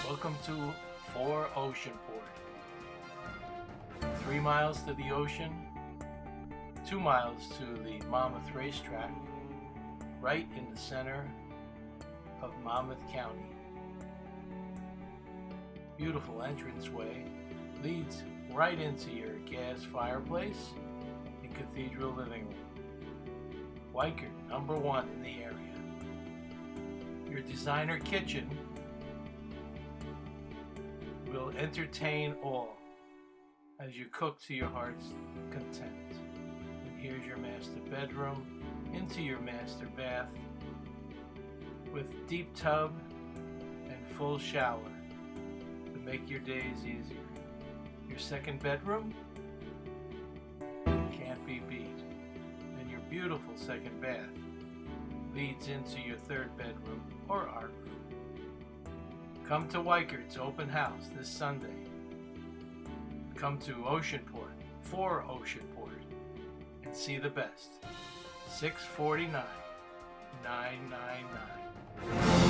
Welcome to Oceanport. 3 miles to the ocean, 2 miles to the Monmouth Racetrack, right in the center of Monmouth County. Beautiful entranceway leads right into your gas fireplace and cathedral living room. Weichert, #1 in the area. Your designer kitchen will entertain all as you cook to your heart's content. And here's your master bedroom into your master bath with deep tub and full shower to make your days easier. Your second bedroom can't be beat. And your beautiful second bath leads into your third bedroom or art room. Come to Weichert's open house this Sunday. Come to Oceanport for Oceanport and see the best. 649-999.